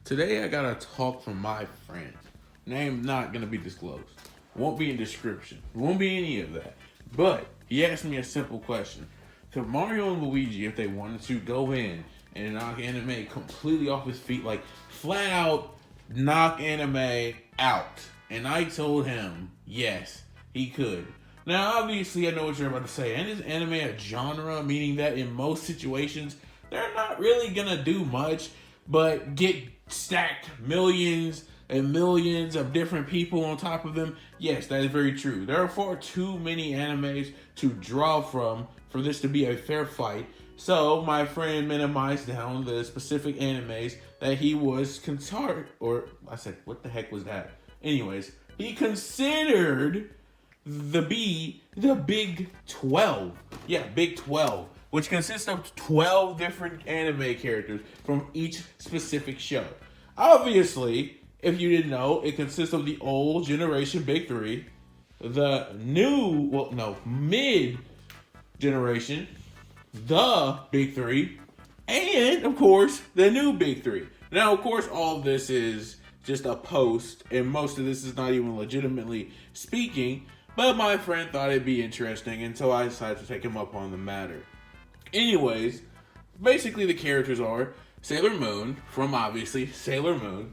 Today I got a talk from my friend. Name not gonna be disclosed. Won't be in description. Won't be any of that. But he asked me a simple question. Could Mario and Luigi, if they wanted to, go in and knock anime completely off his feet, like flat out knock anime out? And I told him yes, he could. Now, obviously, I know what you're about to say. And is anime a genre, meaning that in most situations, they're not really gonna do much but get stacked millions and millions of different people on top of them? Yes, that is very true. There are far too many animes to draw from for this to be a fair fight. So my friend minimized down the specific animes that he was concerned, or I said, what the heck was that? Anyways, he considered the Big 12. Yeah, Big 12, which consists of 12 different anime characters from each specific show. Obviously, if you didn't know, it consists of the old generation Big Three, the mid generation, the Big Three, and of course, the new Big Three. Now, of course, all of this is just a post, and most of this is not even legitimately speaking, but my friend thought it'd be interesting, and so I decided to take him up on the matter. Anyways, basically the characters are Sailor Moon from obviously Sailor Moon,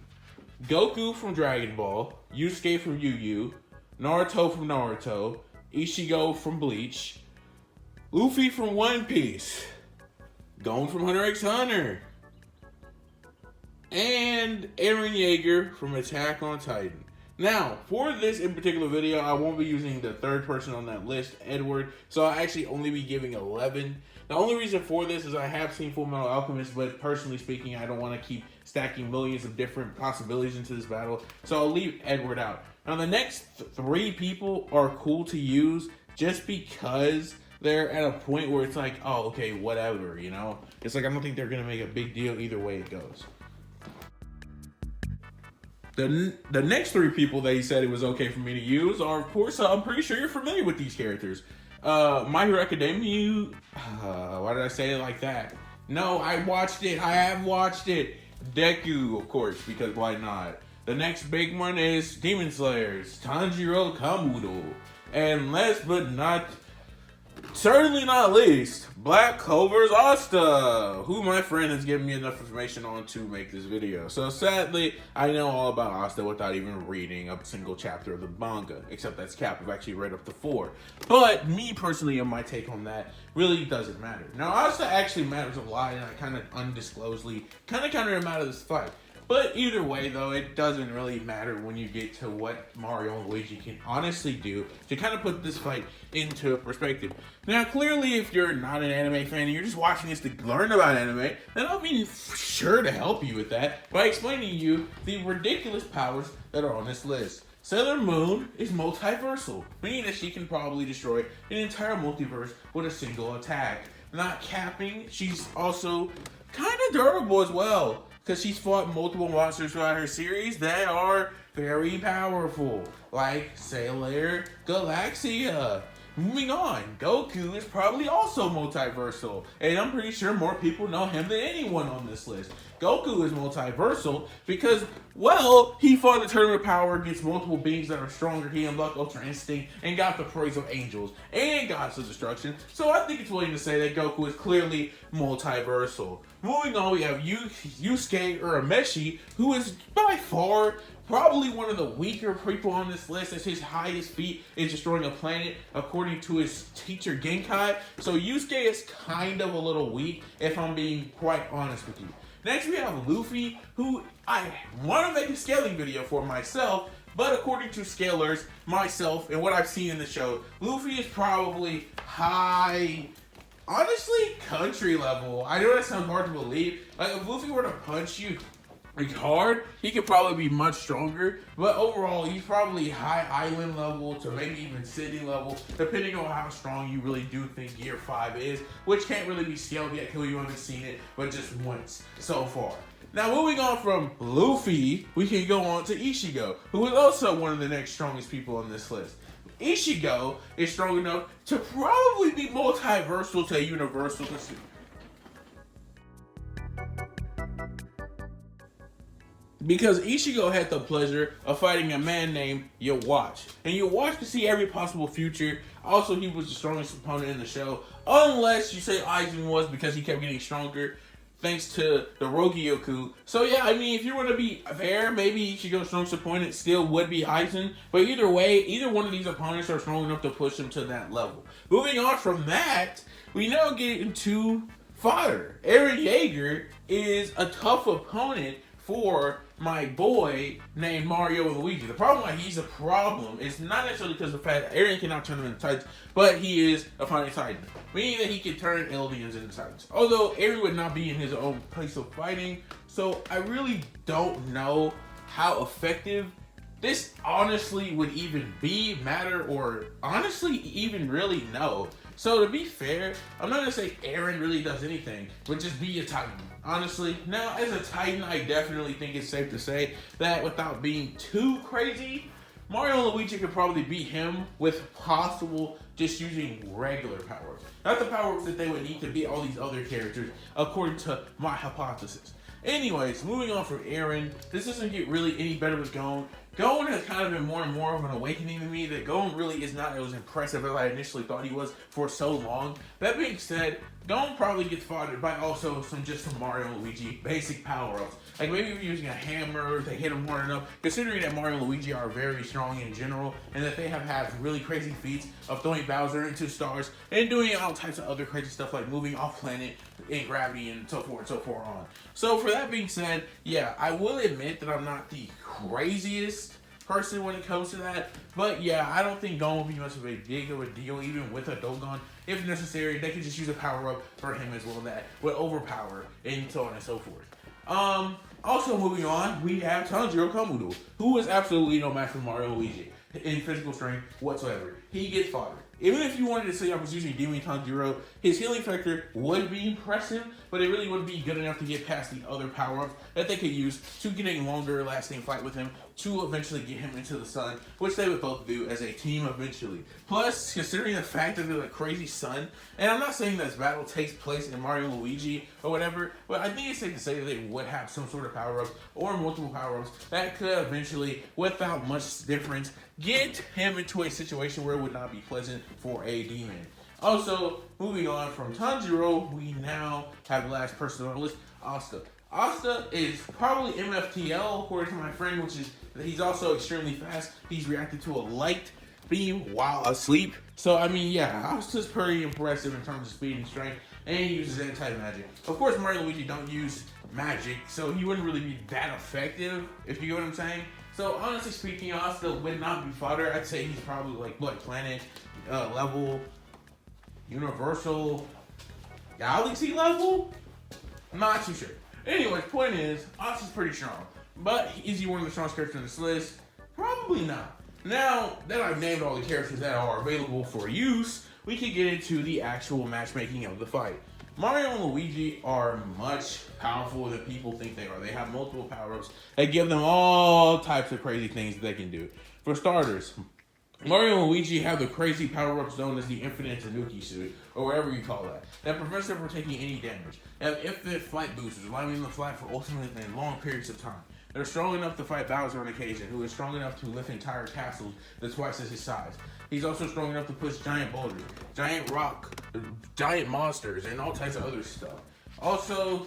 Goku from Dragon Ball, Yusuke from Yu Yu, Naruto from Naruto, Ichigo from Bleach, Luffy from One Piece, Gon from Hunter x Hunter, and Eren Yeager from Attack on Titan. Now, for this in particular video, I won't be using the third person on that list, Edward, so I'll actually only be giving 11. The only reason for this is I have seen Fullmetal Alchemist, but personally speaking, I don't want to keep stacking millions of different possibilities into this battle, so I'll leave Edward out. Now, the next three people are cool to use just because they're at a point where it's like, oh, okay, whatever, you know? It's like, I don't think they're going to make a big deal either way it goes. The next three people that he said it was okay for me to use are, of course, I'm pretty sure you're familiar with these characters. My Hero Academia, why did I say it like that? No, I watched it. I have watched it. Deku, of course, because why not? The next big one is Demon Slayers, Tanjiro Kamado. And last but certainly not least, Black Clover's Asta, who my friend has given me enough information on to make this video. So sadly, I know all about Asta without even reading a single chapter of the manga, except that's cap. I've actually read up to 4. But me personally, and my take on that really doesn't matter. Now, Asta actually matters a lot, and I kind of undisclosedly kind of counted him out of this fight. But either way, though, it doesn't really matter when you get to what Mario and Luigi can honestly do to kind of put this fight into perspective. Now, clearly, if you're not an anime fan and you're just watching this to learn about anime, then I'll be sure to help you with that by explaining to you the ridiculous powers that are on this list. Sailor Moon is multiversal, meaning that she can probably destroy an entire multiverse with a single attack. Not capping, she's also kind of durable as well, because she's fought multiple monsters throughout her series that are very powerful, like Sailor Galaxia. Moving on, Goku is probably also multiversal, and I'm pretty sure more people know him than anyone on this list. Goku is multiversal because, well, he fought the Tournament of Power against multiple beings that are stronger. He unlocked Ultra Instinct and got the praise of angels and gods of destruction. So I think it's willing to say that Goku is clearly multiversal. Moving on, we have Yusuke Urameshi, who is by far probably one of the weaker people on this list, as his highest feat is destroying a planet, according to his teacher Genkai. So Yusuke is kind of a little weak, if I'm being quite honest with you. Next, we have Luffy, who I want to make a scaling video for myself, but according to scalers, myself, and what I've seen in the show, Luffy is probably high, honestly, country level. I know that sounds hard to believe. Like, if Luffy were to punch you hard, he could probably be much stronger, but overall he's probably high island level to maybe even city level, depending on how strong you really do think Gear 5 is, which can't really be scaled yet because you haven't seen it but just once so far. Now, moving on from Luffy, we can go on to Ichigo, who is also one of the next strongest people on this list. Ichigo is strong enough to probably be multiversal to universal. Because Ichigo had the pleasure of fighting a man named Yawatch. And Yawatch could see every possible future. Also, he was the strongest opponent in the show. Unless you say Aizen was, because he kept getting stronger thanks to the Rogyoku. So yeah, I mean, if you want to be fair, maybe Ichigo's strongest opponent still would be Aizen. But either way, either one of these opponents are strong enough to push him to that level. Moving on from that, we now get into fodder. Eren Yeager is a tough opponent for my boy named Mario and Luigi. The problem why he's a problem is not necessarily because of the fact that Eren cannot turn them into Titans, but he is a fighting Titan, meaning that he can turn Eldians into Titans. Although Eren would not be in his own place of fighting, so I really don't know how effective this honestly would even be, matter, or honestly even really know. So to be fair, I'm not gonna say Eren really does anything, but just be a Titan. Honestly, now as a Titan, I definitely think it's safe to say that without being too crazy, Mario and Luigi could probably beat him with possible just using regular powers. Not the powers that they would need to beat all these other characters, according to my hypothesis. Anyways, moving on from Eren, this doesn't get really any better with Gon. Gon has kind of been more and more of an awakening to me that Gon really is not as impressive as I initially thought he was for so long. That being said, Gon probably gets foddered by also some Mario and Luigi basic power-ups. Like maybe if you're using a hammer to hit him hard enough, considering that Mario and Luigi are very strong in general, and that they have had really crazy feats of throwing Bowser into stars, and doing all types of other crazy stuff like moving off planet in gravity and so forth and so forth on. So for that being said, yeah, I will admit that I'm not the craziest person when it comes to that, but yeah, I don't think Gon will be much of a big of a deal even with a Dogon. If necessary, they could just use a power up for him as well that would overpower and so on and so forth. Also moving on, we have Tanjiro Kamado, who is absolutely no match for Mario Luigi in physical strength whatsoever. He gets fodder. Even if you wanted to say I was using Demon Tanjiro, his healing factor would be impressive, but it really wouldn't be good enough to get past the other power-ups that they could use to get a longer lasting fight with him to eventually get him into the sun, which they would both do as a team eventually. Plus, considering the fact that they're a crazy sun, and I'm not saying this battle takes place in Mario and Luigi or whatever, but I think it's safe to say that they would have some sort of power-ups or multiple power-ups that could eventually, without much difference, get him into a situation where it would not be pleasant for a demon. Also, moving on from Tanjiro, we now have the last person on the list, Asta. Asta is probably MFTL, according to my friend, which is that he's also extremely fast. He's reacted to a light beam while asleep. So, I mean, yeah, Asta's pretty impressive in terms of speed and strength, and he uses anti-magic. Of course, Mario and Luigi don't use magic, so he wouldn't really be that effective, if you get what I'm saying. So, honestly speaking, Asta would not be fodder. I'd say he's probably like Blood Planet level, Universal Galaxy level? I'm not too sure. Anyways, point is, Asta's pretty strong. But is he one of the strongest characters on this list? Probably not. Now that I've named all the characters that are available for use, we can get into the actual matchmaking of the fight. Mario and Luigi are much powerful than people think they are. They have multiple power-ups that give them all types of crazy things that they can do. For starters, Mario and Luigi have the crazy power-ups known as the Infinite Tanuki suit, or whatever you call that prevents them from taking any damage. They have infinite flight boosters, allowing them to fly for ultimate and long periods of time. They're strong enough to fight Bowser on occasion, who is strong enough to lift entire castles that's twice as his size. He's also strong enough to push giant boulders, giant rock, giant monsters, and all types of other stuff. Also,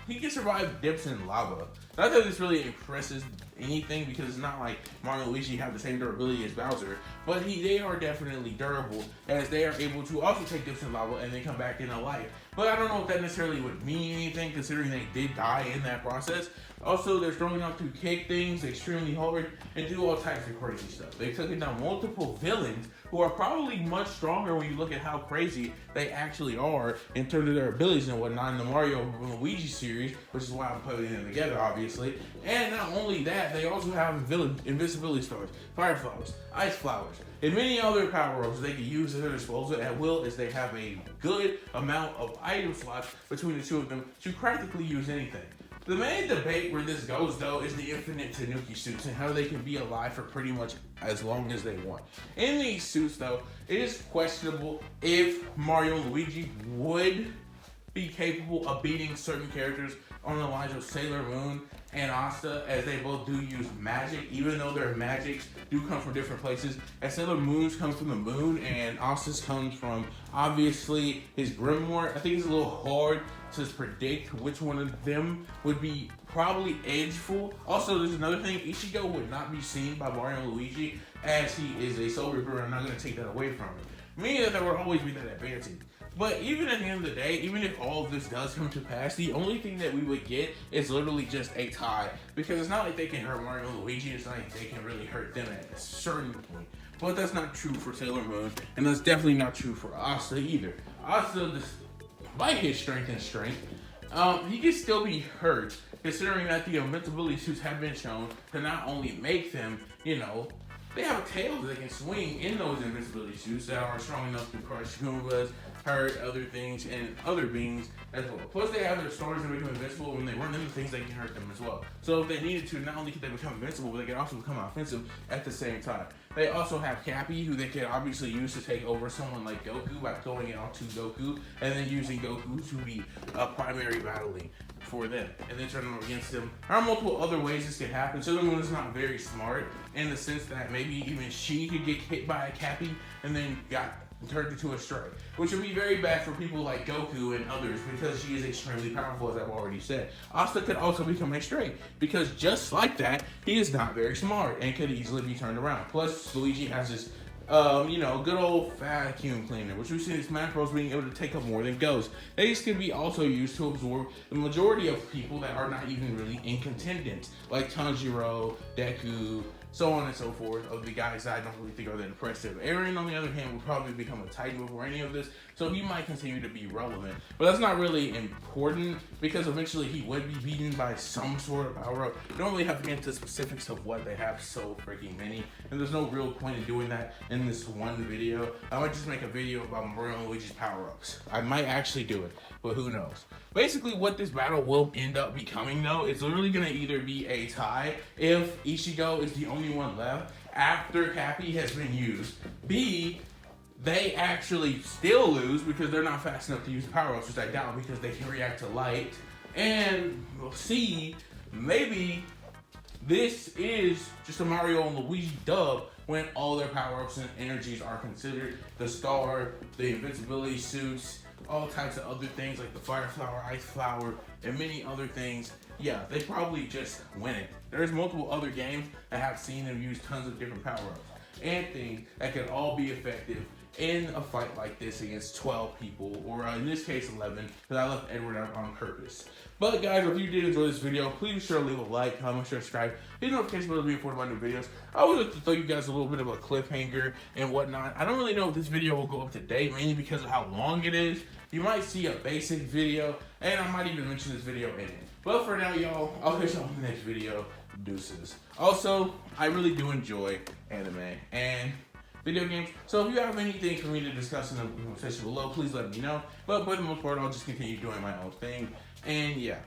he can survive dips in lava. Not that this really impresses anything, because it's not like Mario and Luigi have the same durability as Bowser, but they are definitely durable, as they are able to also take dips in lava and then come back into life. But I don't know if that necessarily would mean anything, considering they did die in that process. Also, they're strong enough to kick things extremely hard and do all types of crazy stuff. They've taken down multiple villains who are probably much stronger when you look at how crazy they actually are in terms of their abilities and whatnot in the Mario and Luigi series, which is why I'm putting them together, obviously. And not only that, they also have invisibility stars, fire flowers, ice flowers, and many other power-ups they can use at their disposal at will, as they have a good amount of item slots between the two of them to practically use anything. The main debate where this goes, though, is the infinite Tanuki suits and how they can be alive for pretty much as long as they want. In these suits, though, it is questionable if Mario and Luigi would be capable of beating certain characters on the lines of Sailor Moon and Asta, as they both do use magic, even though their magics do come from different places. As Sailor Moon's comes from the moon, and Asta's comes from, obviously, his grimoire. I think it's a little hard to predict which one of them would be probably edgeful. Also, there's another thing, Ichigo would not be seen by Mario and Luigi, as he is a Soul Reaper. I'm not going to take that away from him. Meaning that there will always be that advantage. But even at the end of the day, even if all of this does come to pass, the only thing that we would get is literally just a tie. Because it's not like they can hurt Mario and Luigi, it's not like they can really hurt them at a certain point. But that's not true for Sailor Moon, and that's definitely not true for Asta either. Asta, despite his strength, he can still be hurt, considering that the invincibility suits have been shown to not only make them, they have a tail that they can swing in those invincibility suits that are strong enough to crush Goombas, hurt other things, and other beings as well. Plus, they have their stars that make them invincible. When they run into things, they can hurt them as well. So if they needed to, not only could they become invincible, but they could also become offensive at the same time. They also have Cappy, who they can obviously use to take over someone like Goku by going out to Goku, and then using Goku to be a primary battling for them, and then turn them against them. There are multiple other ways this could happen. Sailor Moon is not very smart in the sense that maybe even she could get hit by a Cappy and then got turned into a Stray, which would be very bad for people like Goku and others because she is extremely powerful, as I've already said. Asta could also become a Stray because just like that, he is not very smart and could easily be turned around. Plus, Luigi has this good old vacuum cleaner, which we see in Smash Bros. Being able to take up more than Ghost. These can be also used to absorb the majority of people that are not even really in contendants, like Tanjiro, Deku, so on and so forth, of the guys that I don't really think are that impressive. Aaron, on the other hand, would probably become a Titan before any of this, so he might continue to be relevant. But that's not really important, because eventually he would be beaten by some sort of power-up. We don't really have to get into specifics of what they have, so freaking many, and there's no real point in doing that in this one video. I might just make a video about Mario and Luigi's power-ups. I might actually do it, but who knows. Basically, what this battle will end up becoming, though, is literally going to either be a tie if Ichigo is the only one left after Cappy has been used. B, they actually still lose because they're not fast enough to use power-ups, which I doubt because they can react to light. And C, maybe this is just a Mario and Luigi dub when all their power-ups and energies are considered. The star, the invincibility suits, all types of other things like the fire flower, ice flower, and many other things. Yeah, they probably just win it. There's multiple other games that have seen them use tons of different power-ups and things that could all be effective in a fight like this against 12 people, or in this case 11, because I left Edward out on purpose. But guys, if you did enjoy this video, please be sure to leave a like, comment, share, subscribe, hit the notification bell to be informed about new videos. I always like to throw you guys a little bit of a cliffhanger and whatnot. I don't really know if this video will go up to date, mainly because of how long it is. You might see a basic video, and I might even mention this video in it. But for now, y'all, I'll catch y'all in the next video. Deuces. Also, I really do enjoy anime and video games, so if you have anything for me to discuss in the section below, please let me know. But for the most part, I'll just continue doing my own thing. And yeah.